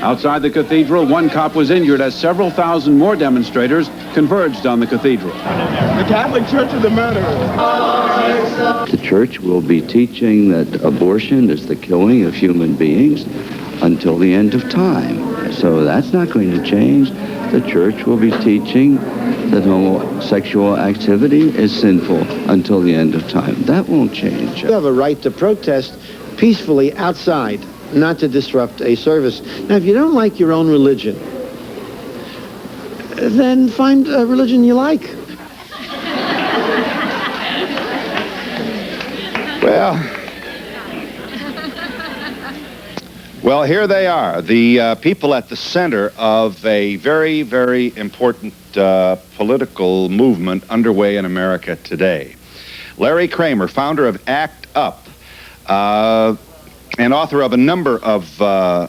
Outside the cathedral, one cop was injured as several thousand more demonstrators converged on the cathedral. The Catholic Church is the murderer. The church will be teaching that abortion is the killing of human beings until the end of time. So that's not going to change. The church will be teaching that homosexual activity is sinful until the end of time. That won't change. You have a right to protest peacefully outside, not to disrupt a service. Now, if you don't like your own religion, then find a religion you like. Well, here they are, the people at the center of a very, very important political movement underway in America today. Larry Kramer, founder of ACT UP, and author of a number of a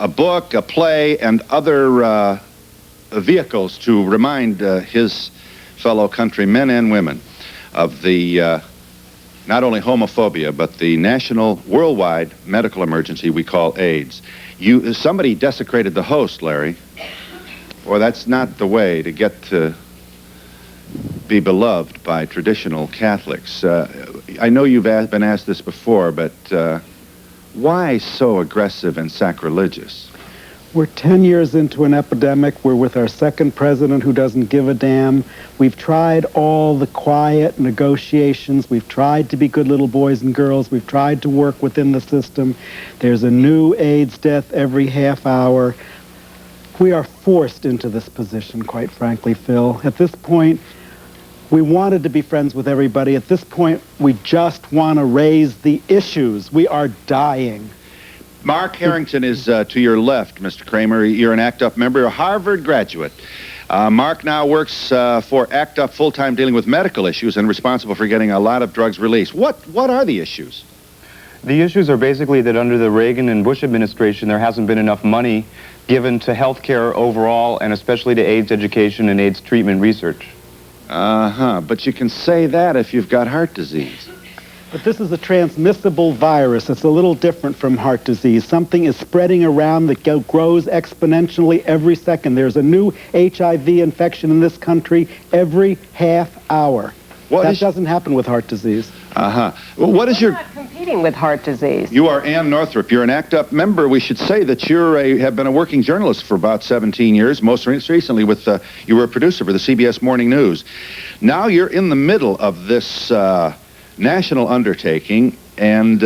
book, a play, and other vehicles to remind his fellow countrymen and women of the not only homophobia, but the national, worldwide medical emergency we call AIDS. Somebody desecrated the host, Larry. Or that's not the way to get to be beloved by traditional Catholics. I know you've been asked this before, but why so aggressive and sacrilegious? We're 10 years into an epidemic. We're with our second president who doesn't give a damn. We've tried all the quiet negotiations. We've tried to be good little boys and girls. We've tried to work within the system. There's a new AIDS death every half hour. We are forced into this position, quite frankly, Phil. At this point, we wanted to be friends with everybody. At this point, we just want to raise the issues. We are dying. Mark Harrington is to your left, Mr. Kramer. You're an ACT UP member, a Harvard graduate. Mark now works for ACT UP full-time, dealing with medical issues and responsible for getting a lot of drugs released. What are the issues? The issues are basically that under the Reagan and Bush administration, there hasn't been enough money given to health care overall, and especially to AIDS education and AIDS treatment research. But you can say that if you've got heart disease. But this is a transmissible virus. It's a little different from heart disease. Something is spreading around that grows exponentially every second. There's a new HIV infection in this country every half hour. That doesn't happen with heart disease. Well, what is your... We're not competing with heart disease. You are Ann Northrop. You're an ACT UP member. We should say that you have been a working journalist for about 17 years, most recently with, you were a producer for the CBS Morning News. Now you're in the middle of this national undertaking, and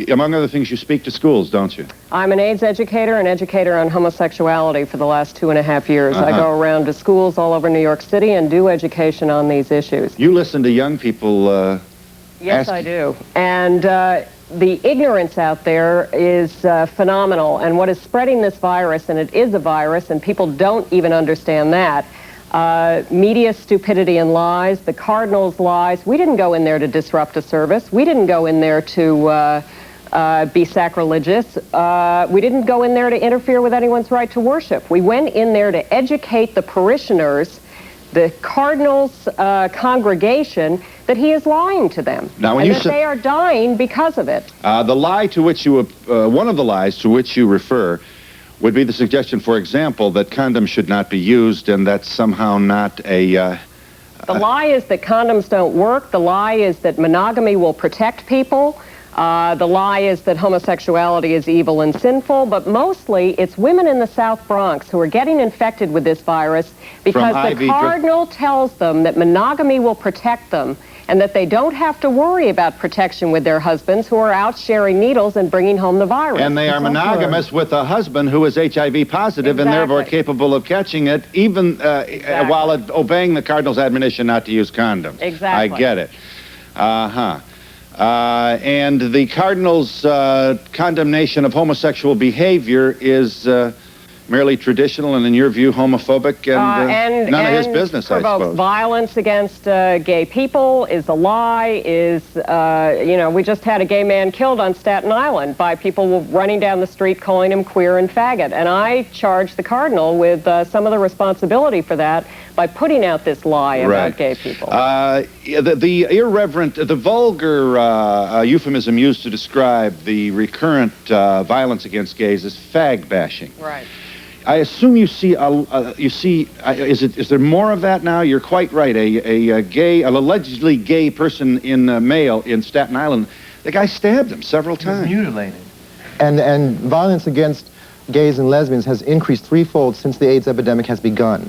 among other things, you speak to schools, don't you? I'm an AIDS educator, an educator on homosexuality for the last 2.5 years. I go around to schools all over New York City and do education on these issues. You listen to young people Yes, I do. And the ignorance out there is phenomenal. And what is spreading this virus, and it is a virus, and people don't even understand that, media stupidity and lies, the Cardinals' lies. We didn't go in there to disrupt a service. We didn't go in there to be sacrilegious. We didn't go in there to interfere with anyone's right to worship. We went in there to educate the parishioners, the Cardinals' congregation, that he is lying to them, now, when and you that they are dying because of it. The lie to which you, one of the lies to which you refer would be the suggestion, for example, that condoms should not be used, and that's somehow not a... The lie is that condoms don't work. The lie is that monogamy will protect people. The lie is that homosexuality is evil and sinful, but mostly it's women in the South Bronx who are getting infected with this virus because the Cardinal tells them that monogamy will protect them and that they don't have to worry about protection with their husbands who are out sharing needles and bringing home the virus. And they are monogamous with a husband who is HIV positive and therefore capable of catching it, even while obeying the Cardinal's admonition not to use condoms. Exactly. I get it. And the Cardinal's condemnation of homosexual behavior is merely traditional and, in your view, homophobic and none of his business, I provokes suppose. Violence against gay people, is a lie, is, we just had a gay man killed on Staten Island by people running down the street calling him queer and faggot. And I charge the Cardinal with some of the responsibility for that by putting out this lie about gay people. The irreverent, the vulgar euphemism used to describe the recurrent violence against gays is fag bashing. Right. I assume you see, is there more of that now? You're quite right. An allegedly gay person in male in Staten Island, the guy stabbed him several times. Mutilated. And violence against gays and lesbians has increased threefold since the AIDS epidemic has begun.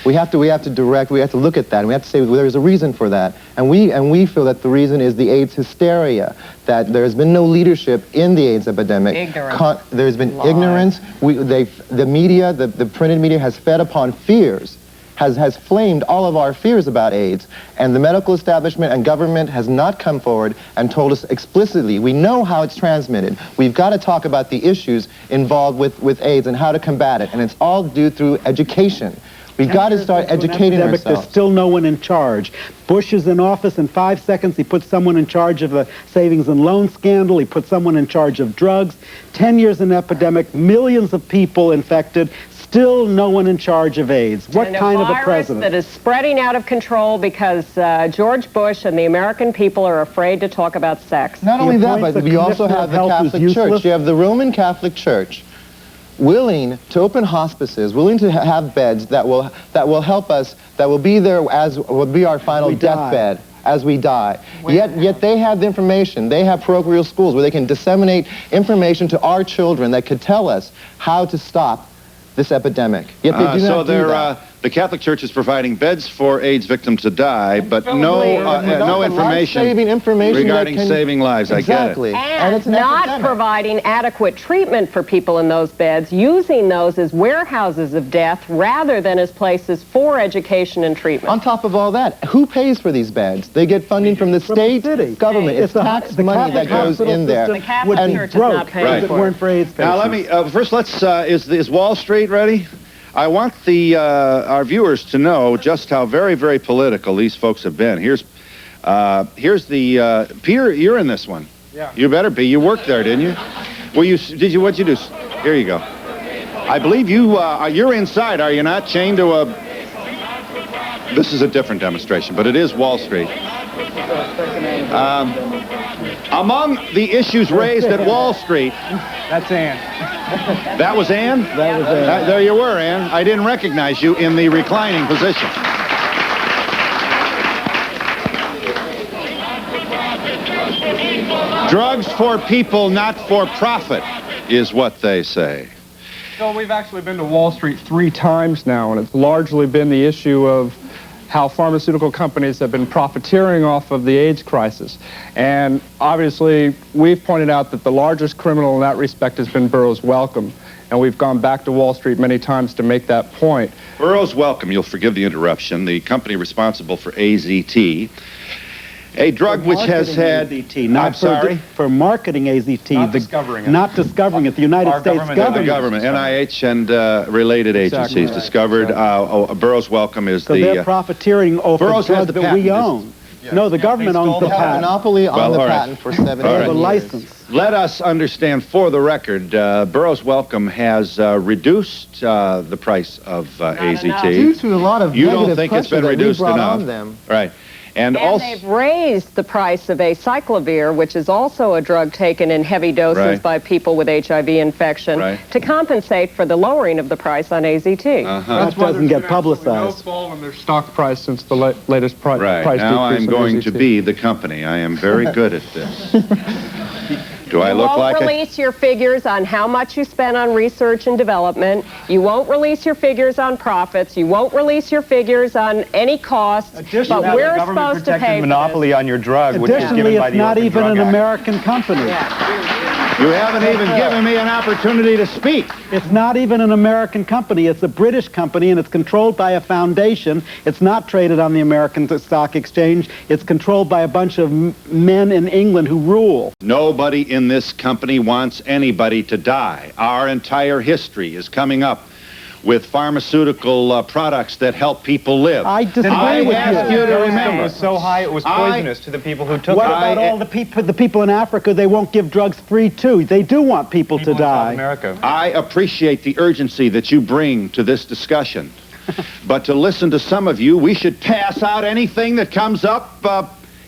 We have to look at that, and we have to say there's a reason for that. And we feel that the reason is the AIDS hysteria, that there has been no leadership in the AIDS epidemic. Ignorance. There's been ignorance. The media, the printed media has fed upon fears, has flamed all of our fears about AIDS, and the medical establishment and government has not come forward and told us explicitly, we know how it's transmitted. We've got to talk about the issues involved with AIDS and how to combat it, and it's all due through education. We've got to start educating ourselves. There's still no one in charge. Bush is in office in 5 seconds. He puts someone in charge of the savings and loan scandal. He puts someone in charge of drugs. 10 years in epidemic, millions of people infected. Still no one in charge of AIDS. What kind of a president? That is spreading out of control because George Bush and the American people are afraid to talk about sex. Not only that, but we also have the Catholic Church. You have the Roman Catholic Church willing to open hospices, willing to have beds that will help us, that will be there as will be our final deathbed as we die. Yet they have the information. They have parochial schools where they can disseminate information to our children that could tell us how to stop this epidemic. Yet they do not do that. The Catholic Church is providing beds for AIDS victims to die, but no information regarding saving lives. Exactly. I get it. And it's not providing adequate treatment for people in those beds, using those as warehouses of death rather than as places for education and treatment. On top of all that, who pays for these beds? They get funding from the state government. It's tax money that goes in there. The Catholic Church is not paying if it weren't for AIDS patients. Now let me, first let's, is Wall Street ready? I want our viewers to know just how very, very political these folks have been. Here's the Peter. You're in this one. Yeah. You better be. You worked there, didn't you? What'd you do? Here you go. I believe you're inside, are you not? Chained to a. This is a different demonstration, but it is Wall Street. Among the issues raised at Wall Street. That's Ann. That was Ann? That was Ann. There you were, Ann. I didn't recognize you in the reclining position. Drugs for people, not for profit, is what they say. So we've actually been to Wall Street 3 times now, and it's largely been the issue of how pharmaceutical companies have been profiteering off of the AIDS crisis. And obviously, we've pointed out that the largest criminal in that respect has been Burroughs Wellcome. And we've gone back to Wall Street many times to make that point. Burroughs Wellcome, you'll forgive the interruption, the company responsible for AZT, a drug which has had... AZT, not for marketing AZT. Not discovering it. Not discovering it. The United States government. The government, NIH and related agencies discovered. Burroughs Wellcome is so they're profiteering over Burroughs drugs that we own. No, the government owns the patent. Monopoly on the patent for 7 years. The license. Let us understand, for the record, Burroughs Wellcome has reduced the price of AZT. Due to a lot of you don't think it's been reduced enough, right? And also, they've raised the price of acyclovir, which is also a drug taken in heavy doses by people with HIV infection, to compensate for the lowering of the price on AZT. That doesn't get publicized. No fall in their stock price since the latest price right. Now I'm going to be the company. I am very good at this. Do I look like it? You won't release your figures on how much you spent on research and development. You won't release your figures on profits. You won't release your figures on any costs. But we're supposed to pay monopoly on your drug, which is given by the it's not even an Act. American company. You haven't even given me an opportunity to speak. It's not even an American company. It's a British company, and it's controlled by a foundation. It's not traded on the American Stock Exchange. It's controlled by a bunch of men in England who rule. Nobody in this company wants anybody to die. Our entire history is coming up with pharmaceutical products that help people live. I disagree with you. I ask you to remember. It was so high it was poisonous to the people who took it. What about all the people in Africa? They won't give drugs free too. They do want people to die. In South America. I appreciate the urgency that you bring to this discussion. But to listen to some of you, we should pass out anything that comes up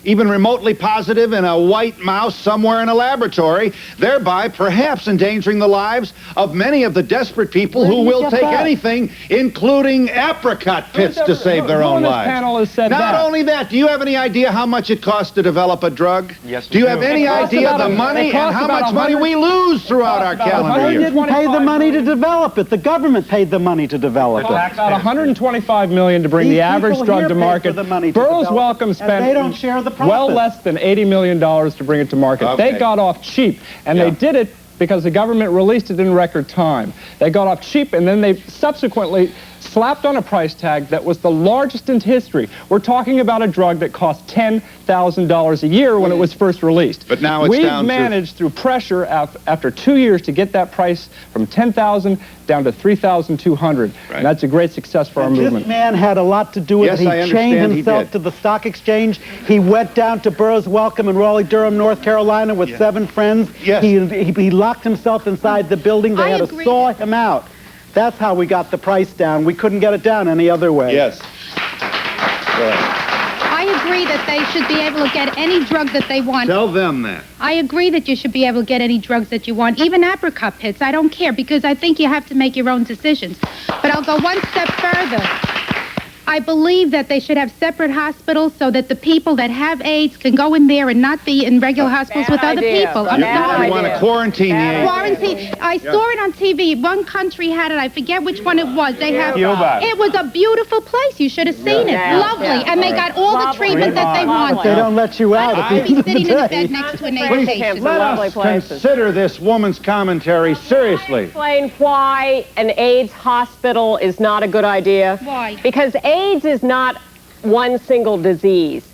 even remotely positive in a white mouse somewhere in a laboratory, thereby perhaps endangering the lives of many of the desperate people who will take anything, including apricot pits, to save their own lives. Panel has said Not only that, do you have any idea how much it costs to develop a drug? Yes, do you have any idea the money and how much money we lose throughout our calendar year? They didn't pay the money to develop it. The government paid the money to develop it. About $125 million to bring the average drug to market. Burroughs Wellcome spent they don't share the profit. well less than $80 million to bring it to market. Okay. They got off cheap, and they did it because the government released it in record time. They got off cheap, and then they subsequently slapped on a price tag that was the largest in history. We're talking about a drug that cost $10,000 a year when it was first released. But now it's down to... We've managed through pressure after 2 years to get that price from $10,000 down to $3,200. Right. And that's a great success for our movement. This man had a lot to do with it. He chained himself to the stock exchange. He went down to Burroughs Wellcome in Raleigh-Durham, North Carolina with 7 friends. Yes. He locked himself inside the building. They had to saw him out. That's how we got the price down. We couldn't get it down any other way. Yes. I agree that they should be able to get any drug that they want. Tell them that. I agree that you should be able to get any drugs that you want, even apricot pits. I don't care, because I think you have to make your own decisions. But I'll go one step further. I believe that they should have separate hospitals so that the people that have AIDS can go in there and not be in regular hospitals with other people. I'm sorry. You want to quarantine the AIDS. Quarantine. I saw it on TV. One country had it. I forget which one it was. They have. Cuba. It was a beautiful place. You should have seen it. Lovely. And they got all the treatment that they wanted. They don't let you out at the end of the Sitting in a day. bed next to an AIDS patient. Let us consider this woman's commentary seriously. Explain why an AIDS hospital is not a good idea. Why? Because AIDS is not one single disease.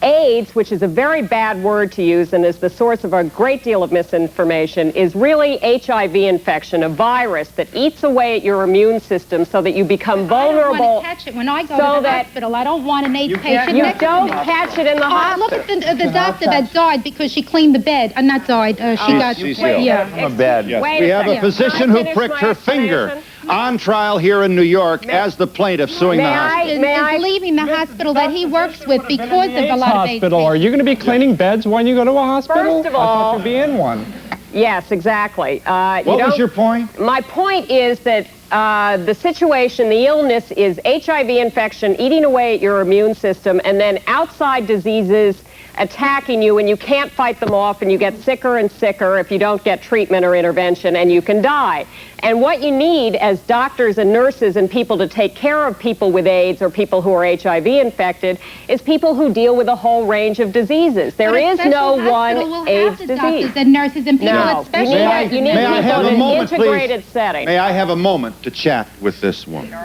AIDS, which is a very bad word to use and is the source of a great deal of misinformation, is really HIV infection, a virus that eats away at your immune system so that you become vulnerable. I don't want to catch it when I go to the hospital. I don't want an AIDS patient next to me. You don't catch it in the hospital. Look at the doctor that died because she cleaned the bed. Not died. She got... From a bed. Yes. We have a physician who pricked her finger on trial here in New York as the plaintiff suing the hospital. Is leaving the hospital that he works with because of a lot of AIDS hospital. Are you going to be cleaning beds when you go to a hospital? First of all, I thought you'd be in one. Yes, exactly. What was your point? My point is that the situation, the illness is HIV infection eating away at your immune system, and then outside diseases attacking you, and you can't fight them off, and you get sicker and sicker if you don't get treatment or intervention, and you can die. And what you need as doctors and nurses and people to take care of people with AIDS or people who are HIV infected is people who deal with a whole range of diseases. There is no one AIDS disease. Doctors and nurses and people that specialize. You need people in an integrated setting. May I have a moment to chat with this woman?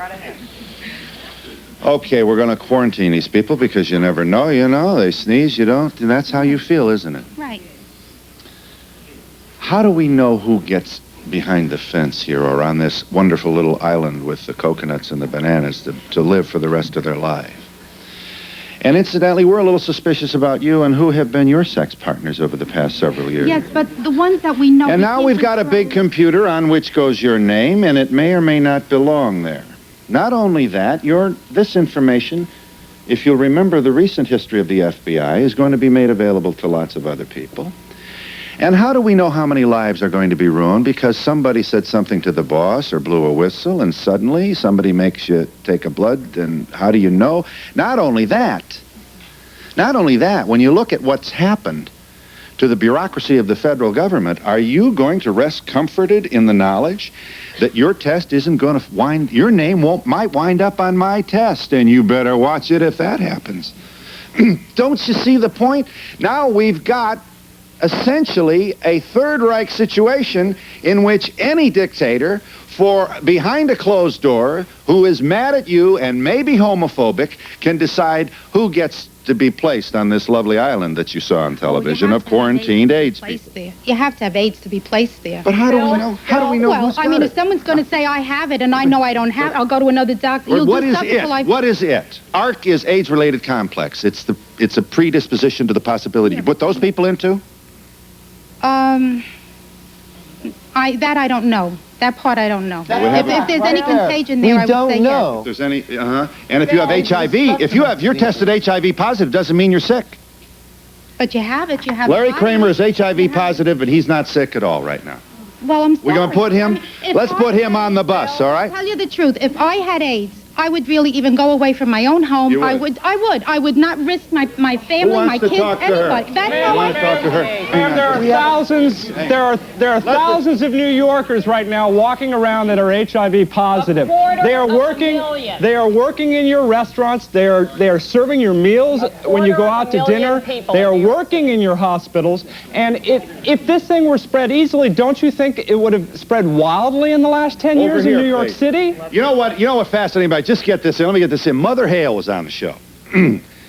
Okay, we're going to quarantine these people because you never know, they sneeze, you don't, and that's how you feel, isn't it? Right. How do we know who gets behind the fence here or on this wonderful little island with the coconuts and the bananas to live for the rest of their life? And incidentally, we're a little suspicious about you and who have been your sex partners over the past several years. Yes, but the ones that we know... And now we've got a big computer on which goes your name, and it may or may not belong there. Not only that, this information, if you'll remember the recent history of the FBI, is going to be made available to lots of other people. And how do we know how many lives are going to be ruined? Because somebody said something to the boss or blew a whistle, and suddenly somebody makes you take a blood, and how do you know? Not only that, when you look at what's happened to the bureaucracy of the federal government, are you going to rest comforted in the knowledge that your test isn't going to your name might wind up on my test, and you better watch it if that happens. Don't you see the point? Now we've got essentially a Third Reich situation in which any dictator behind a closed door who is mad at you and maybe homophobic can decide who gets to be placed on this lovely island that you saw on television of quarantined AIDS people. There. You have to have AIDS to be placed there. But how do we know? How do we know? Well, I mean, if someone's going to say I have it and I know I don't have it, I'll go to another doctor. What is it? What is it? ARC is AIDS-related complex. It's a predisposition to the possibility. You put those people into? I don't know. That part I don't know. If there's any contagion there, I would say yes. If there's any, and if you have HIV, if you're tested HIV positive, doesn't mean you're sick. But you have it. You have. Larry Kramer is HIV positive, but he's not sick at all right now. Well, I'm sorry. We're going to put him. Let's put him on the bus, all right? I'll tell you the truth. If I had AIDS, I would really even go away from my own home. You would? I would not risk my family, my kids, anybody. That's how I talk to her. There are thousands. There are thousands of New Yorkers right now walking around that are HIV positive. They are working. They are working in your restaurants. They are serving your meals when you go out to dinner. They are working in your hospitals. And if this thing were spread easily, don't you think it would have spread wildly in the last 10 years in New York City? You know what? You know what fascinating about? Just get this in. Let me get this in. Mother Hale was on the show.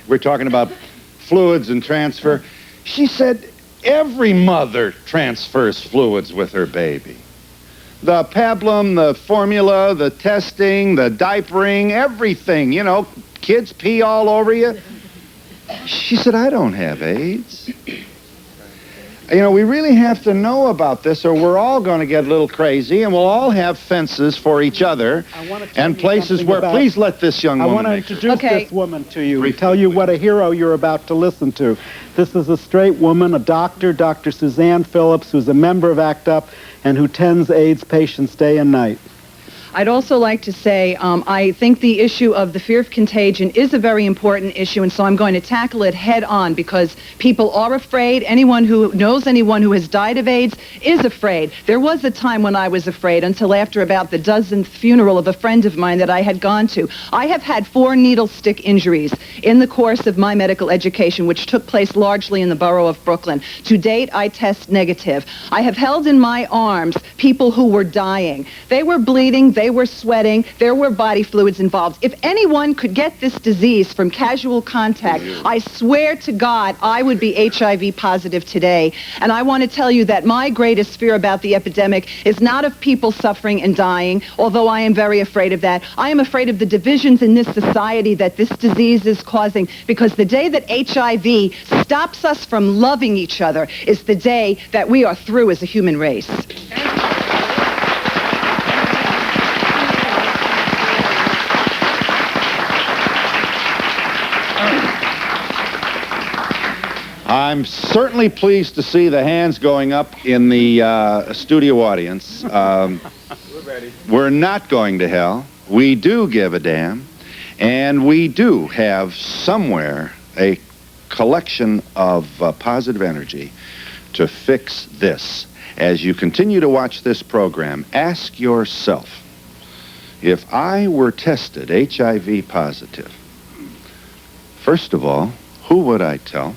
We're talking about fluids and transfer. She said every mother transfers fluids with her baby. The pablum, the formula, the testing, the diapering, everything. You know, kids pee all over you. She said, I don't have AIDS. You know, we really have to know about this or we're all going to get a little crazy and we'll all have fences for each other and places where, please let this young woman I want to introduce this woman to you and tell you what a hero you're about to listen to. This is a straight woman, a doctor, Dr. Suzanne Phillips, who's a member of ACT UP and who tends AIDS patients day and night. I'd also like to say I think the issue of the fear of contagion is a very important issue, and so I'm going to tackle it head on because people are afraid. Anyone who knows anyone who has died of AIDS is afraid. There was a time when I was afraid until after about the dozenth funeral of a friend of mine that I had gone to. I have had 4 needle stick injuries in the course of my medical education, which took place largely in the borough of Brooklyn. To date, I test negative. I have held in my arms people who were dying. They were bleeding. They were sweating. There were body fluids involved. If anyone could get this disease from casual contact, I swear to God, I would be HIV positive today. And I want to tell you that my greatest fear about the epidemic is not of people suffering and dying, although I am very afraid of that. I am afraid of the divisions in this society that this disease is causing, because the day that HIV stops us from loving each other is the day that we are through as a human race. I'm certainly pleased to see the hands going up in the studio audience. We're ready. We're not going to hell. We do give a damn. And we do have somewhere a collection of positive energy to fix this. As you continue to watch this program, ask yourself, if I were tested HIV positive, first of all, who would I tell?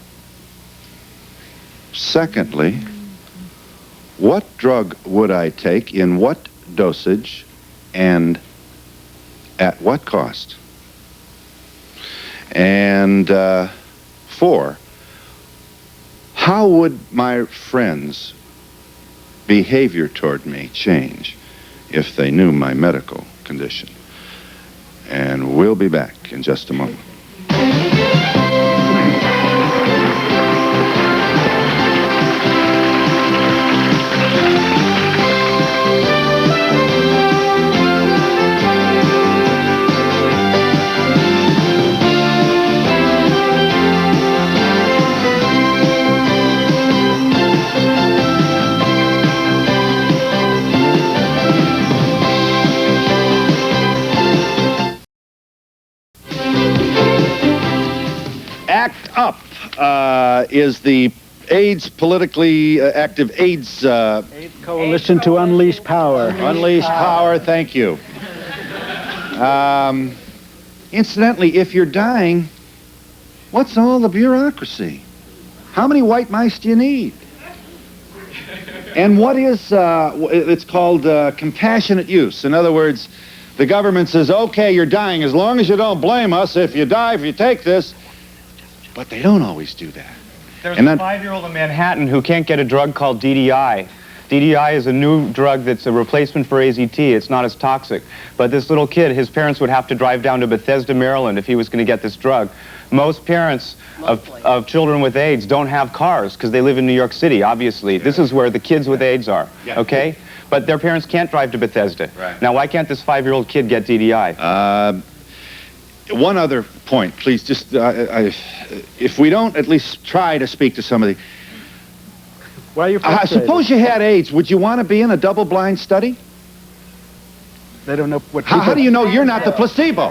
Secondly, what drug would I take, in what dosage, and at what cost? And 4, how would my friends' behavior toward me change if they knew my medical condition? And we'll be back in just a moment. ACT UP is the AIDS politically active AIDS Coalition to Unleash Power. Unleash Power, thank you. Incidentally, if you're dying, what's all the bureaucracy? How many white mice do you need? And what is, it's called compassionate use. In other words, the government says, okay, you're dying, as long as you don't blame us, if you die, if you take this. But they don't always do that. There's a 5-year-old in Manhattan who can't get a drug called DDI. DDI is a new drug that's a replacement for AZT. It's not as toxic. But this little kid, his parents would have to drive down to Bethesda, Maryland if he was going to get this drug. Most parents of children with AIDS don't have cars because they live in New York City, obviously. This is where the kids with AIDS are, okay? But their parents can't drive to Bethesda. Right. Now, why can't this 5-year-old kid get DDI? One other point, please. Just if we don't at least try to speak to some of the... Why are you frustrated? Suppose you had AIDS. Would you want to be in a double-blind study? They don't know what... How do you know you're not the placebo?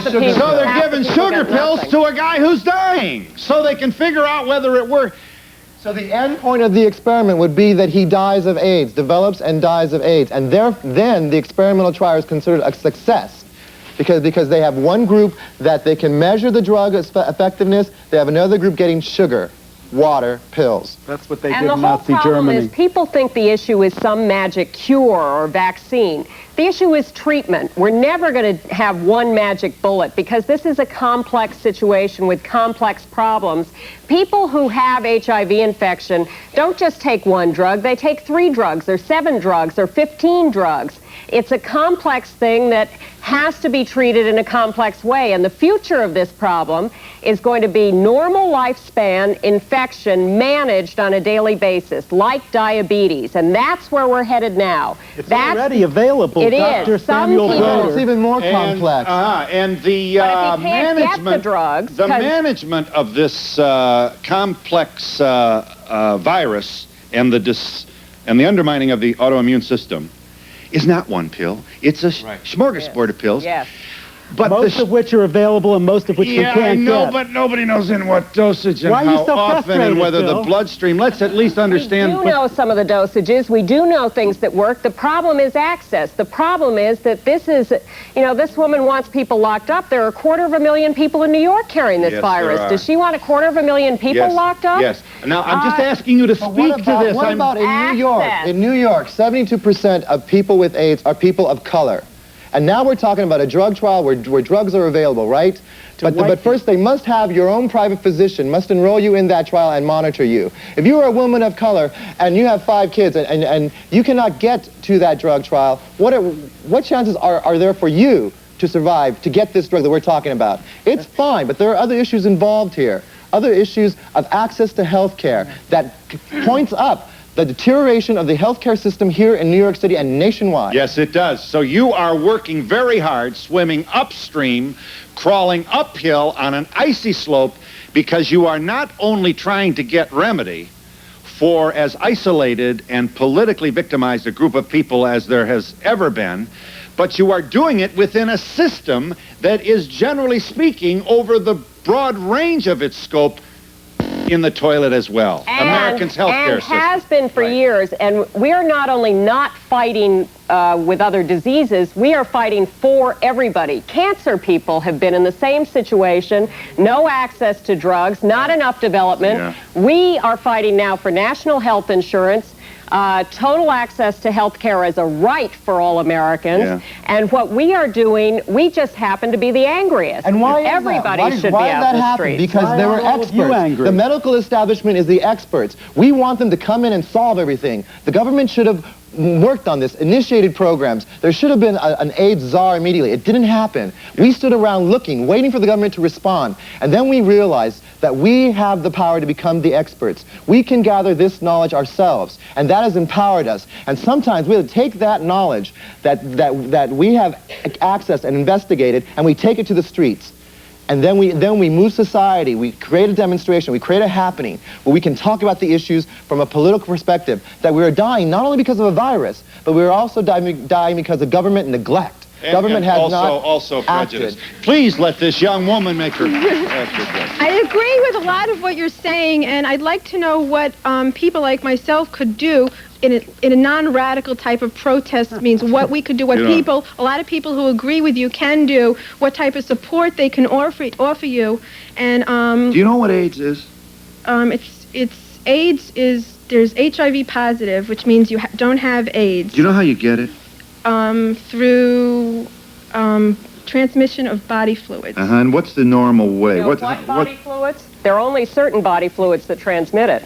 So they're giving sugar pills to a guy who's dying so they can figure out whether it works. So the end point of the experiment would be that he dies of AIDS, develops and dies of AIDS, and then the experimental trial is considered a success because they have one group that they can measure the drug effectiveness, they have another group getting sugar, water, pills. That's what they did in Nazi Germany. And the whole problem is people think the issue is some magic cure or vaccine. The issue is treatment. We're never going to have one magic bullet because this is a complex situation with complex problems. People who have HIV infection don't just take one drug, they take 3 drugs or 7 drugs or 15 drugs. It's a complex thing that has to be treated in a complex way, and the future of this problem is going to be normal lifespan infection managed on a daily basis, like diabetes, and that's where we're headed now. It's already available. It Dr. is. Samuel It's even more complex. And the management of this complex virus and the undermining of the autoimmune system is not one pill. It's a smorgasbord of pills. Yes. But most of which are available and most of which we can't get. I know, but nobody knows in what dosage and Why are you how so often and whether Bill? the bloodstream. Let's at least understand. We do know some of the dosages. We do know things that work. The problem is access. The problem is that this woman wants people locked up. There are 250,000 people in New York carrying this virus. Does she want 250,000 people locked up? Yes. Now, I'm just asking you to speak to this. What about in New York? In New York, 72% of people with AIDS are people of color. And now we're talking about a drug trial where drugs are available, right? But first, they must have your own private physician, must enroll you in that trial and monitor you. If you are a woman of color and you have 5 kids and you cannot get to that drug trial, what chances are there for you to survive, to get this drug that we're talking about? It's fine, but there are other issues involved here. Other issues of access to health care that points up the deterioration of the healthcare system here in New York City and nationwide. Yes, it does. So you are working very hard, swimming upstream, crawling uphill on an icy slope, because you are not only trying to get remedy for as isolated and politically victimized a group of people as there has ever been, but you are doing it within a system that is, generally speaking, over the broad range of its scope, in the toilet as well. Americans' healthcare system. And has been for years. And we are not only not fighting with other diseases, we are fighting for everybody. Cancer people have been in the same situation, no access to drugs, not enough development. Yeah. We are fighting now for national health insurance, total access to health care as a right for all Americans. Yeah. And what we are doing, we just happen to be the angriest. And why is everybody that? should why be out that in the happen? streets? Because they were experts. The medical establishment is the experts. We want them to come in and solve everything. The government should have worked on this, initiated programs. There should have been an AIDS czar immediately. It didn't happen. We stood around looking, waiting for the government to respond. And then we realized that we have the power to become the experts. We can gather this knowledge ourselves, and that has empowered us. And sometimes we have to take that knowledge that we have accessed and investigated, and we take it to the streets. And then we move society, we create a demonstration, we create a happening where we can talk about the issues from a political perspective, that we are dying not only because of a virus, but we are also dying because of government neglect. Government has also prejudice. Please let this young woman make her I agree with a lot of what you're saying, and I'd like to know what people like myself could do in a non-radical type of protest. Means what we could do, what a lot of people who agree with you can do, what type of support they can offer you. And do you know what AIDS is? AIDS is, there's HIV positive, which means you don't have AIDS. Do you know how you get it? Through transmission of body fluids. And what's the normal way? You know what body fluids? There are only certain body fluids that transmit it.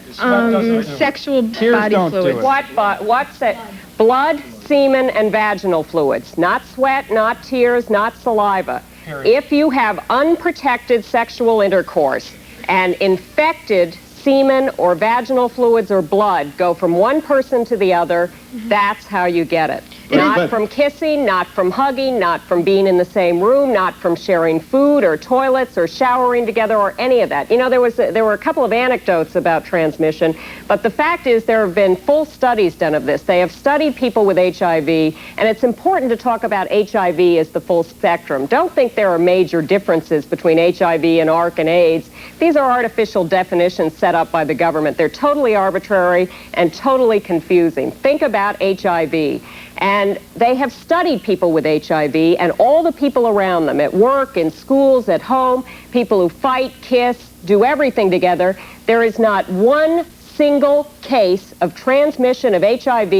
Sexual body fluids. What's that? Blood, semen, and vaginal fluids. Not sweat, not tears, not saliva. If you have unprotected sexual intercourse and infected semen or vaginal fluids or blood go from one person to the other, that's how you get it. Not from kissing, not from hugging, not from being in the same room, not from sharing food or toilets or showering together or any of that. You know, there were a couple of anecdotes about transmission, but the fact is there have been full studies done of this. They have studied people with HIV, and it's important to talk about HIV as the full spectrum. Don't think there are major differences between HIV and ARC and AIDS. These are artificial definitions set up by the government. They're totally arbitrary and totally confusing. Think about HIV. And they have studied people with HIV and all the people around them, at work, in schools, at home, people who fight, kiss, do everything together. There is not one single case of transmission of HIV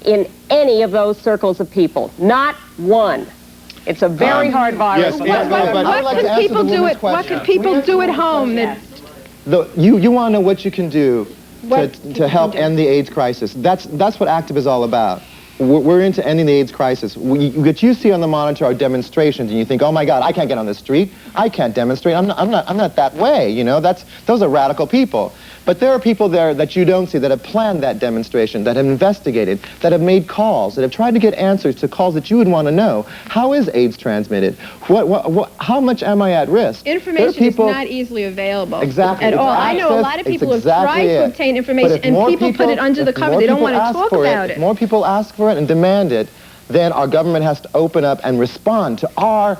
in any of those circles of people. Not one. It's a very hard virus. What could people do at home? You want to know what you can do to help end the AIDS crisis. That's what ACTIV is all about. We're into ending the AIDS crisis. What you see on the monitor are demonstrations, and you think, oh my God, I can't get on the street. I can't demonstrate. I'm not that way. You know, those are radical people. But there are people there that you don't see that have planned that demonstration, that have investigated, that have made calls, that have tried to get answers to calls that you would want to know. How is AIDS transmitted? How much am I at risk? Information is not easily available. Exactly. At all. I know a lot of people have tried to obtain information, and people put it under the cover. They don't want to talk about it. If more people ask for it and demand it, then our government has to open up and respond to our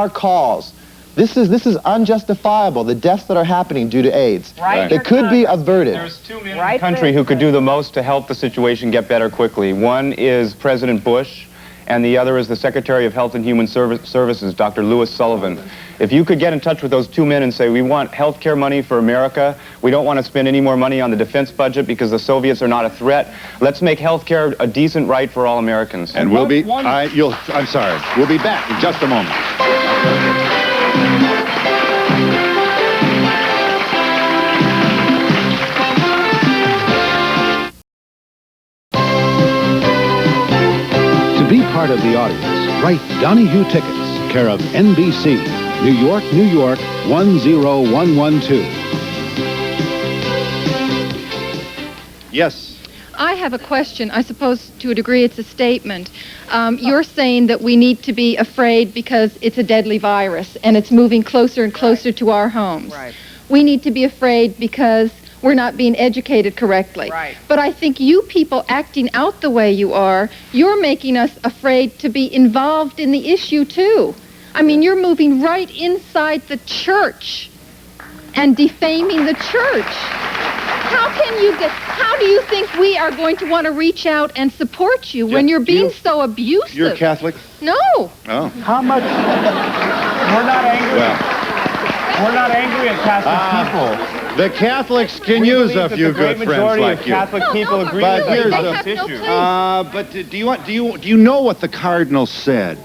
calls. This is unjustifiable, the deaths that are happening due to AIDS. Right. They could be averted. There's two men in the country who could do the most to help the situation get better quickly. One is President Bush, and the other is the Secretary of Health and Human Services, Dr. Lewis Sullivan. If you could get in touch with those two men and say, we want health care money for America, we don't want to spend any more money on the defense budget because the Soviets are not a threat, let's make health care a decent right for all Americans. And we'll be, I'm sorry, we'll be back in just a moment. To be part of the audience, write Donahue Tickets, care of NBC, New York, New York, 10112. Yes. I have a question. I suppose to a degree it's a statement. You're saying that we need to be afraid because it's a deadly virus and it's moving closer and closer to our homes. Right. We need to be afraid because we're not being educated correctly. Right. But I think you people acting out the way you are, you're making us afraid to be involved in the issue too. I mean, you're moving right inside the church and defaming the church. How do you think we are going to want to reach out and support you when you're being so abusive? You're Catholic? No. Oh. How much? We're not angry. We're not angry at Catholic people. The Catholics can use a few good friends like you. Catholic people agree But with here's this issue. But do you know what the Cardinal said?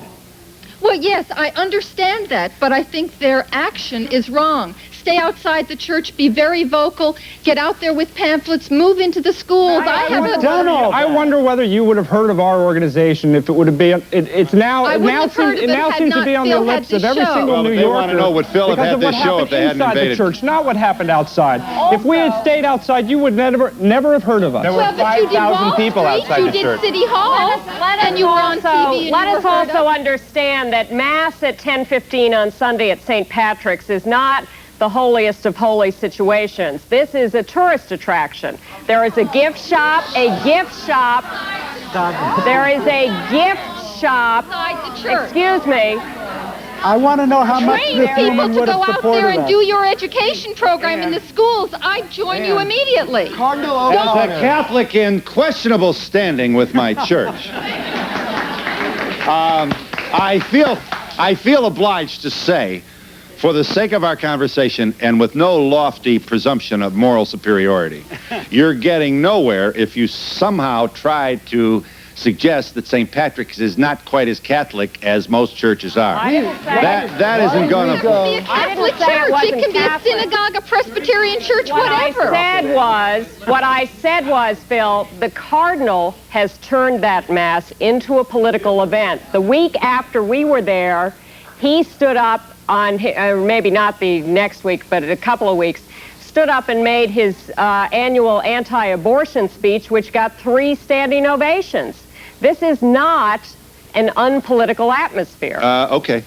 Well, yes, I understand that, but I think their action is wrong. Stay outside the church, be very vocal, get out there with pamphlets, move into the schools. I wonder whether you would have heard of our organization if it would have been. It now seems to be on the lips of every single New Yorker. They want to know would Phil have had this show if they hadn't invaded the church, not what happened outside. If we had stayed outside, you would never have heard of us. There were 5,000 people outside the church. You did City Hall, and you were on TV. Let us also understand that Mass at 10:15 on Sunday at St. Patrick's is not the holiest of holy situations. This is a tourist attraction. There is a gift shop, There is a gift shop. Excuse me. I want to know how much this woman would have supported us. People to go out there and do your education program in the schools. I'd join you immediately. As a Catholic in questionable standing with my church, I feel obliged to say, for the sake of our conversation and with no lofty presumption of moral superiority, you're getting nowhere if you somehow try to suggests that St. Patrick's is not quite as Catholic as most churches are. That isn't going to... It can be a Catholic church. It can be a synagogue, a Presbyterian church, whatever. What I said was, Phil, the Cardinal has turned that Mass into a political event. The week after we were there, he stood up on, maybe not the next week, but a couple of weeks, stood up and made his annual anti-abortion speech, which got 3 standing ovations. This is not an unpolitical atmosphere. Okay.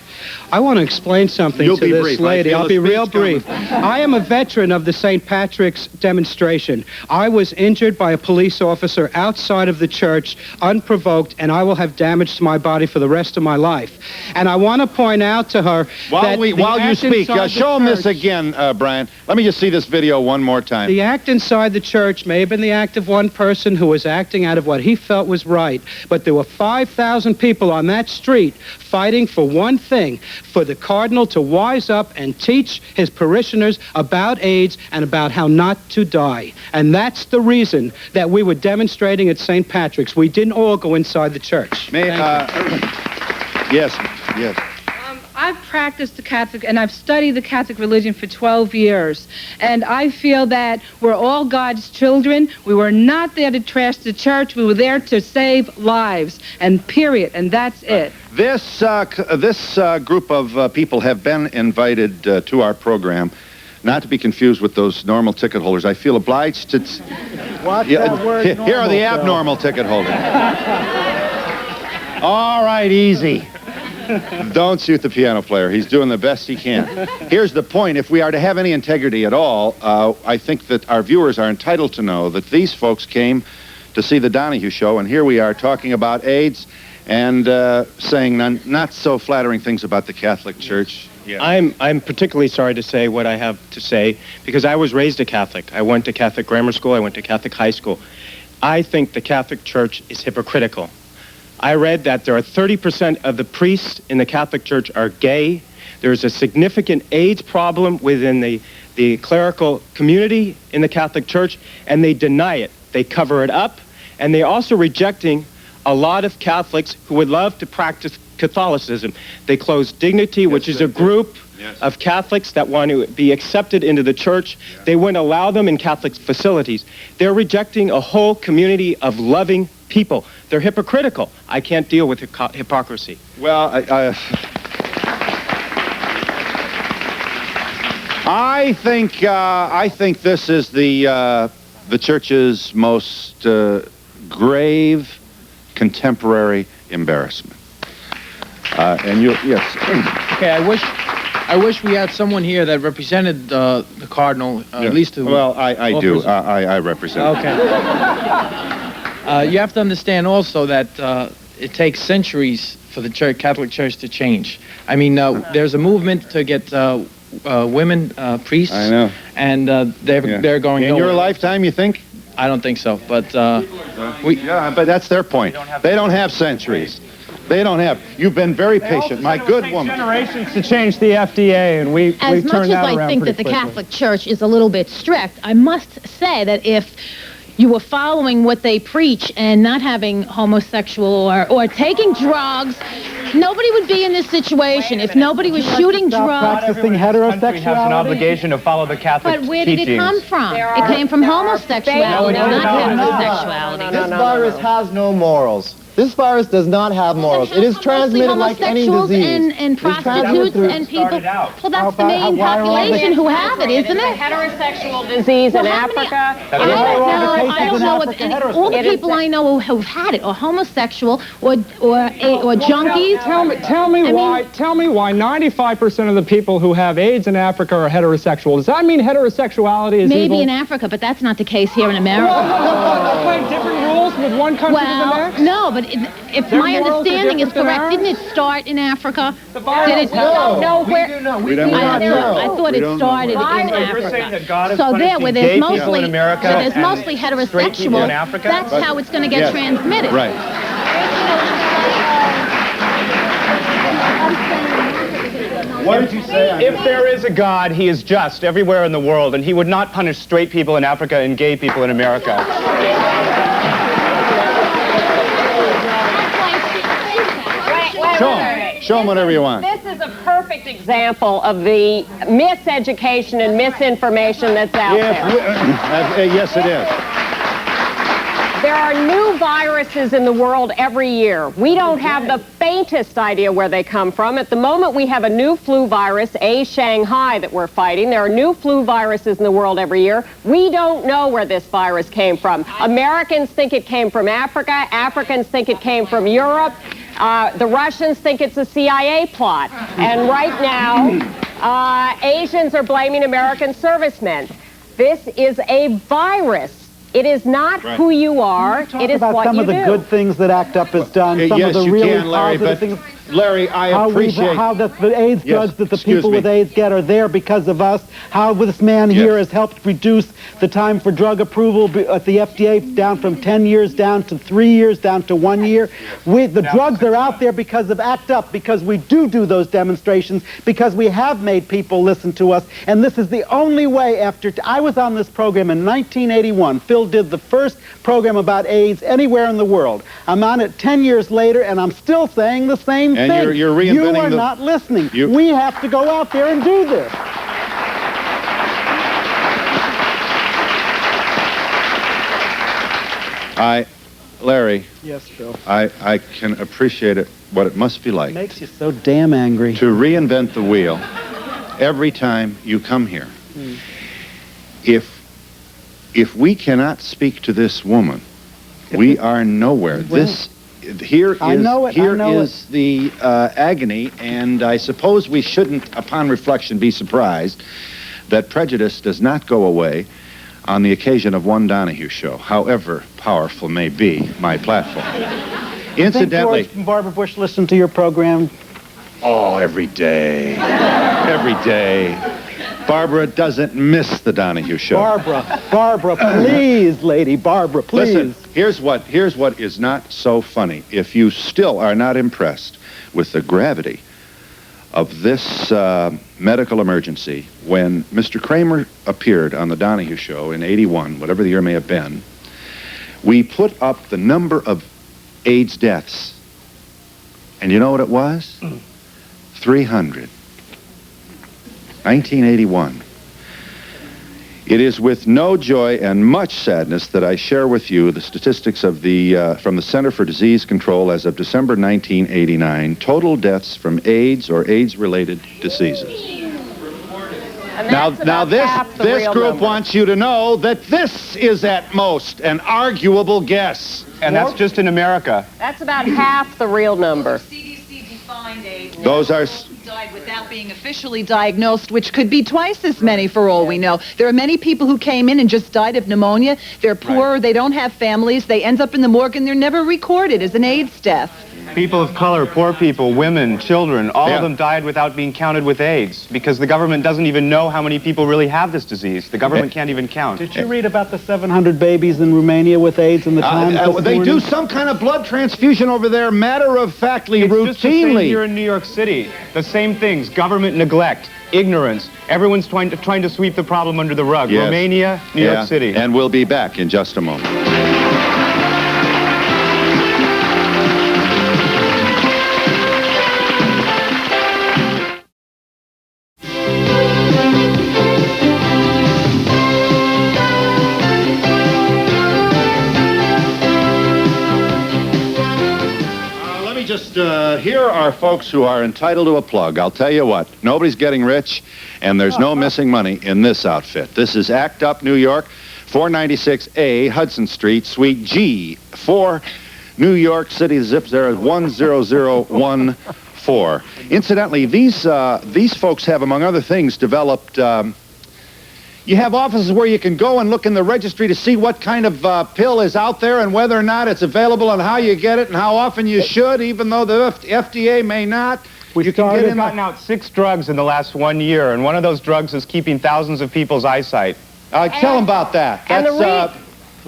I want to explain something to this lady. I'll be real brief. I am a veteran of the St. Patrick's demonstration. I was injured by a police officer outside of the church, unprovoked, and I will have damage to my body for the rest of my life. And I want to point out to her while you speak, show him this again, Brian. Let me just see this video one more time. The act inside the church may have been the act of one person who was acting out of what he felt was right, but there were 5,000 people on that street fighting for one thing, for the Cardinal to wise up and teach his parishioners about AIDS and about how not to die. And that's the reason that we were demonstrating at St. Patrick's. We didn't all go inside the church. Yes. I've practiced the Catholic, and I've studied the Catholic religion for 12 years, and I feel that we're all God's children. We were not there to trash the church. We were there to save lives, and period, and that's it. This group of people have been invited to our program, not to be confused with those normal ticket holders. I feel obliged to... Watch that word Here normal, are the abnormal ticket holders. All right, easy. Don't shoot the piano player. He's doing the best he can. Here's the point. If we are to have any integrity at all, I think that our viewers are entitled to know that these folks came to see the Donahue Show, and here we are talking about AIDS and saying not so flattering things about the Catholic Church. Yeah. I'm particularly sorry to say what I have to say because I was raised a Catholic. I went to Catholic grammar school. I went to Catholic high school. I think the Catholic Church is hypocritical. I read that there are 30% of the priests in the Catholic Church are gay. There's a significant AIDS problem within the clerical community in the Catholic Church, and they deny it. They cover it up, and they're also rejecting a lot of Catholics who would love to practice Catholicism. They close Dignity, which is a group of Catholics that want to be accepted into the church. They wouldn't allow them in Catholic facilities. They're rejecting a whole community of loving people. They're hypocritical. I can't deal with hypocrisy. Well, I think this is the church's most grave contemporary embarrassment. And yes. Okay, I wish we had someone here that represented the Cardinal, at least to... Well, I do. I represent. Okay. You have to understand also that it takes centuries for the Catholic Church to change. I mean, there's a movement to get women priests. I know. And they're going in your lifetime, you think? I don't think so, but yeah, but that's their point. They don't have centuries. They don't have. You've been very patient, my good woman. Generations to change the FDA, and we've turned that around. As much as I think that the Catholic Church is a little bit strict, I must say that if you were following what they preach and not having homosexual or taking drugs, nobody would be in this situation. If nobody was shooting drugs... Practicing heterosexuality has an obligation to follow the Catholic teachings. But where did it come from? It came from homosexuality, not heterosexuality. This virus has no morals. This virus does not have morals. It is transmitted like any disease. And prostitutes and people. Well, that's the main population who have it, isn't it? It's a heterosexual disease in Africa. I don't know if all the people I know who've had it are homosexual or junkies. Tell me why 95% of the people who have AIDS in Africa are heterosexual. Does that mean heterosexuality is evil? Maybe in Africa, but that's not the case here in America. Play different rules with one country to the next? No, but if my understanding is correct, didn't it start in Africa? Did it? No, where? I thought it started in Africa. So there, where there's mostly heterosexual, that's how it's going to get transmitted. Right. What did you say? If there is a God, he is just everywhere in the world, and he would not punish straight people in Africa and gay people in America. Show them whatever you want. This is a perfect example of the miseducation and misinformation that's out there. Yes, it is. There are new viruses in the world every year. We don't have the faintest idea where they come from. At the moment, we have a new flu virus, A Shanghai, that we're fighting. There are new flu viruses in the world every year. We don't know where this virus came from. Americans think it came from Africa. Africans think it came from Europe. The Russians think it's a CIA plot. And right now, Asians are blaming American servicemen. This is a virus. It is not who you are. It is what you do. About some of the good things that ACT UP has done. Some yes, of the you really can, Larry, positive but things. Larry, I appreciate how the AIDS drugs that the people me. with AIDS get are there because of us. How this man here has helped reduce the time for drug approval at the FDA down from 10 years down to 3 years, down to 1 year. The drugs are out there because of ACT UP, because we do those demonstrations, because we have made people listen to us. And this is the only way after... I was on this program in 1981. Phil did the first program about AIDS anywhere in the world. I'm on it 10 years later, and I'm still saying the same thing. And you're reinventing You are not listening. We have to go out there and do this. Larry. Yes, Phil. I can appreciate it, what it must be like. It makes you so damn angry. To reinvent the wheel every time you come here. If we cannot speak to this woman, we are nowhere. Here is the agony, and I suppose we shouldn't, upon reflection, be surprised that prejudice does not go away on the occasion of one Donahue show, however powerful may be my platform. Incidentally... Think George and Barbara Bush listen to your program? Oh, every day. Every day. Barbara doesn't miss the Donahue show. Barbara, please, lady, Barbara, please. Listen, here's what is not so funny. If you still are not impressed with the gravity of this medical emergency, when Mr. Kramer appeared on the Donahue show in '81, whatever the year may have been, we put up the number of AIDS deaths. And you know what it was? 300. 1981. It is with no joy and much sadness that I share with you the statistics of from the Center for Disease Control as of December 1989, total deaths from AIDS or AIDS-related diseases. Now this group wants you to know that this is at most an arguable guess. And that's just in America. That's about half the real number. CDC defined AIDS. Those are... died without being officially diagnosed, which could be twice as many for all we know. There are many people who came in and just died of pneumonia. They're poor, they don't have families, they end up in the morgue and they're never recorded as an AIDS death. People of color, poor people, women, children, all of them died without being counted with AIDS because the government doesn't even know how many people really have this disease. The government can't even count. Did you read about the 700 babies in Romania with AIDS in the Times? They do some kind of blood transfusion over there, matter-of-factly, routinely. Just the same here in New York City. The same things, government neglect, ignorance. Everyone's trying to sweep the problem under the rug. Yes. Romania, New York City. And we'll be back in just a moment. Here are folks who are entitled to a plug. I'll tell you what, nobody's getting rich, and there's no missing money in this outfit. This is ACT UP New York, 496A Hudson Street, Suite G, 4 New York City. Zip there is 10014. Incidentally, these folks have, among other things, developed... you have offices where you can go and look in the registry to see what kind of pill is out there and whether or not it's available and how you get it and how often you should, even though the FDA may not. We've gotten out 6 drugs in the last 1 year, and one of those drugs is keeping thousands of people's eyesight. Tell them about that.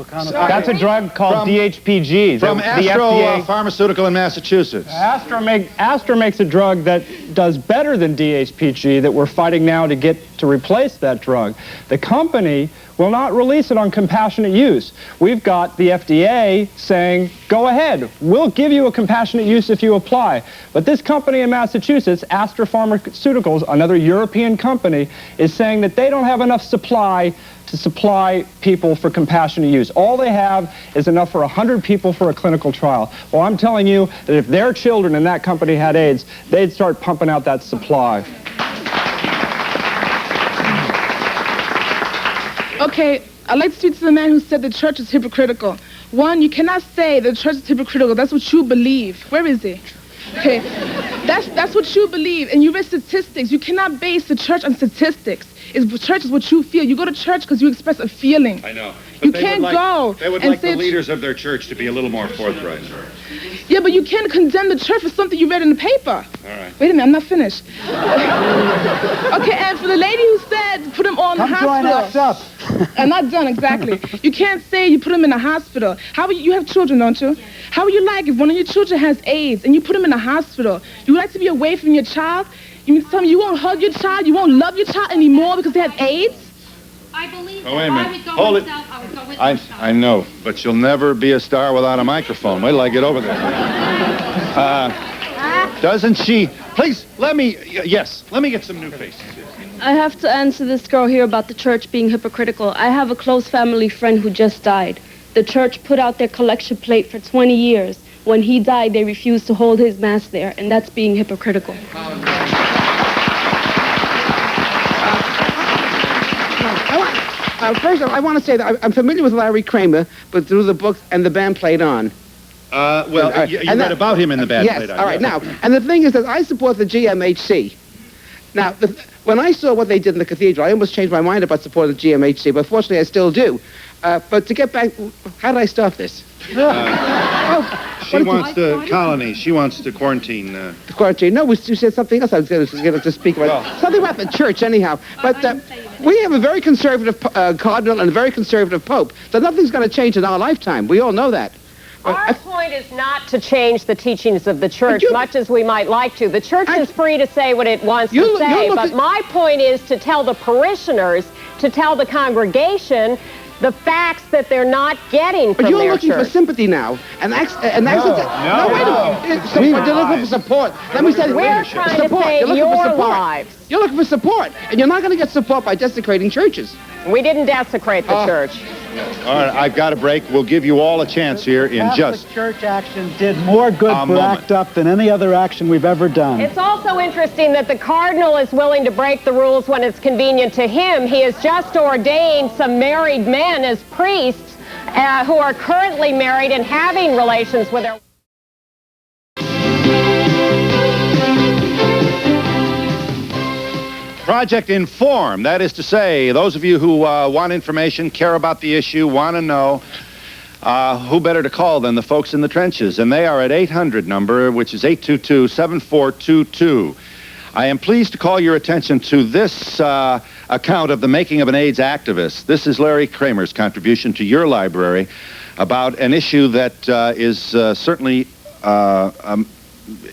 That's a drug called DHPG. From the Astro FDA Pharmaceutical in Massachusetts. Astra makes a drug that does better than DHPG that we're fighting now to get to replace that drug. The company will not release it on compassionate use. We've got the FDA saying, go ahead, we'll give you a compassionate use if you apply. But this company in Massachusetts, Astra Pharmaceuticals, another European company, is saying that they don't have enough supply to supply people for compassionate use. All they have is enough for 100 people for a clinical trial. Well, I'm telling you that if their children in that company had AIDS, they'd start pumping out that supply. Okay, I'd like to speak to the man who said the church is hypocritical. One, you cannot say the church is hypocritical. That's what you believe. Where is he? Okay, that's what you believe, and you read statistics. You cannot base the church on statistics. Church is what you feel. You go to church because you express a feeling. I know. You can't go. They would like the leaders of their church to be a little more forthright. Yeah, but you can't condemn the church for something you read in the paper. All right. Wait a minute, I'm not finished. Okay, and for the lady who said put him all in the hospital. I'm not done, exactly. You can't say you put him in a hospital. How would you have children, don't you? How would you like if one of your children has AIDS and you put him in a hospital? You would like to be away from your child? You mean to tell me you won't hug your child, you won't love your child anymore because they have AIDS? I believe Oh, wait a if I minute. would go Hold it. myself, I would go with myself. I know, but you'll never be a star without a microphone. Wait till I get over there. Doesn't she? Please, let me get some new faces. I have to answer this girl here about the church being hypocritical. I have a close family friend who just died. The church put out their collection plate for 20 years. When he died, they refused to hold his mass there, and that's being hypocritical. First, I want to say that I'm familiar with Larry Kramer, but through the books and the band played on. You read about him in the band played on. Yes, all right. Now, and the thing is that I support the GMHC. Now, when I saw what they did in the cathedral, I almost changed my mind about supporting the GMHC, but fortunately I still do. But to get back, how did I start this? She wants the colony. She wants to quarantine. The quarantine. No, you said something else I was going to speak about. Something about the church, anyhow. But we have a very conservative cardinal and a very conservative pope, so nothing's going to change in our lifetime. We all know that. Our point is not to change the teachings of the church, much as we might like to. The church is free to say what it wants to say, but my point is to tell the parishioners, to tell the congregation, the facts that they're not getting from their church. But you're looking for sympathy now. No, wait a minute. You're looking for support. Let me say, we're trying to save your lives. You're looking for support, and you're not going to get support by desecrating churches. We didn't desecrate the church. All right, I've got a break. We'll give you all a chance here in just Church action did more good for ACT UP than any other action we've ever done. It's also interesting that the cardinal is willing to break the rules when it's convenient to him. He has just ordained some married men as priests who are currently married and having relations with their... Project Inform, that is to say, those of you who want information, care about the issue, want to know, who better to call than the folks in the trenches? And they are at 800 number, which is 822-7422. I am pleased to call your attention to this account of the making of an AIDS activist. This is Larry Kramer's contribution to your library about an issue that is certainly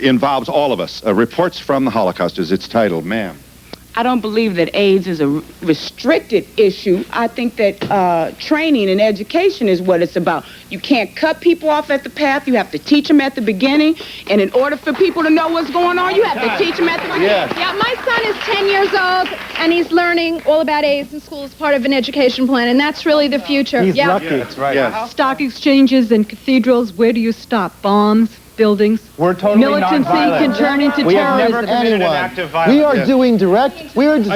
involves all of us. Reports from the Holocaust is its title, ma'am. I don't believe that AIDS is a restricted issue. I think that training and education is what it's about. You can't cut people off at the path. You have to teach them at the beginning. And in order for people to know what's going on, you have to teach them at the beginning. Yeah, my son is 10 years old, and he's learning all about AIDS in school as part of an education plan, and that's really the future. He's lucky. Yeah, that's right. Yes. Stock exchanges and cathedrals, where do you stop? Bombs? Buildings. We're totally militancy can turn into we terrorism. have never committed an act of violence. We are doing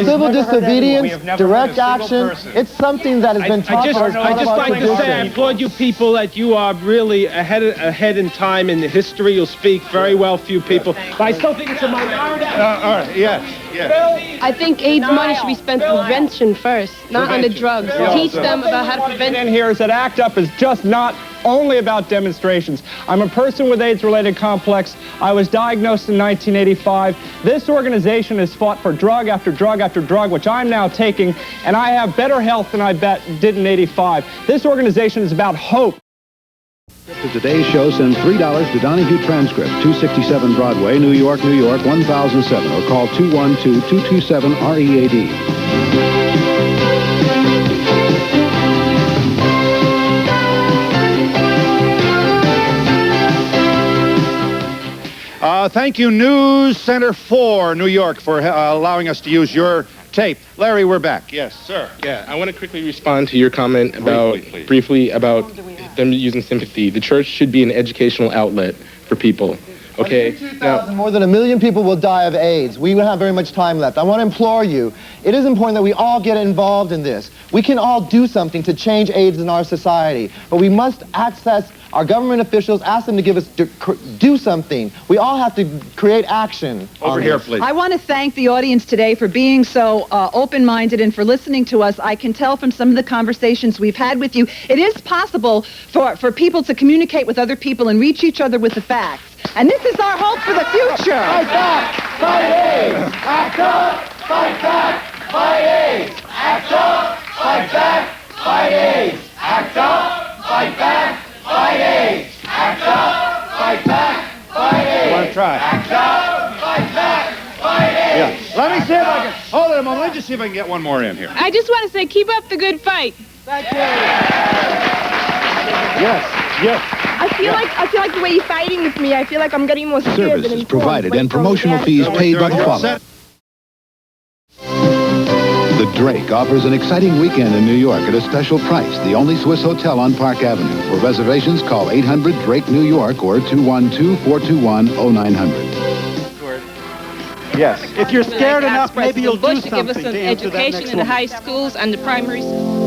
civil disobedience, direct action. It's something that has been taught for us. I'd just like to say, I applaud you people that you are really ahead in time in the history. You'll speak very well, few people. But I still think it's a minority. All right, yes. I think AIDS money should be spent for prevention first, not on the drugs. Teach them about how to prevent. In here is that ACT UP is just not only about demonstrations. I'm a person with AIDS-related complex. I was diagnosed in 1985. This organization has fought for drug after drug after drug, which I'm now taking, and I have better health than I did in '85. This organization is about hope. To today's show, send $3 to Donahue Transcript, 267 Broadway, New York, New York, 1007, or call 212-227-READ. Thank you, News Center 4, New York, for allowing us to use your tape. Larry, we're back. Yes, sir. Yeah, I want to quickly respond to your comment about, briefly about them using sympathy. The church should be an educational outlet for people. Okay. Now, more than 1 million people will die of AIDS. We don't have very much time left. I want to implore you, it is important that we all get involved in this. We can all do something to change AIDS in our society, but we must access our government officials, ask them to give us, do something. We all have to create action. Over here, please. I want to thank the audience today for being so open-minded and for listening to us. I can tell from some of the conversations we've had with you, it is possible for people to communicate with other people and reach each other with the facts. And this is our hope for the future. Fight back, fight AIDS. Act up, fight back, fight AIDS. Act up, fight back, fight AIDS. Act up, fight back, fight AIDS. Act up, fight back, fight AIDS. Want to try? Act up, fight back, fight AIDS. Yeah. Let me see if I can. Hold it a moment. Let me just see if I can get one more in here. I just want to say, keep up the good fight. Thank you. Yes. Yes. I feel like the way you're fighting with me, I feel like I'm getting more scared than Services informed. provided and promotional fees paid by the following. The Drake offers an exciting weekend in New York at a special price. The only Swiss hotel on Park Avenue. For reservations, call 800-DRAKE-NEW YORK or 212-421-0900. Yes. If you're scared enough, maybe you'll do something to give us an education in the high schools and the primary schools.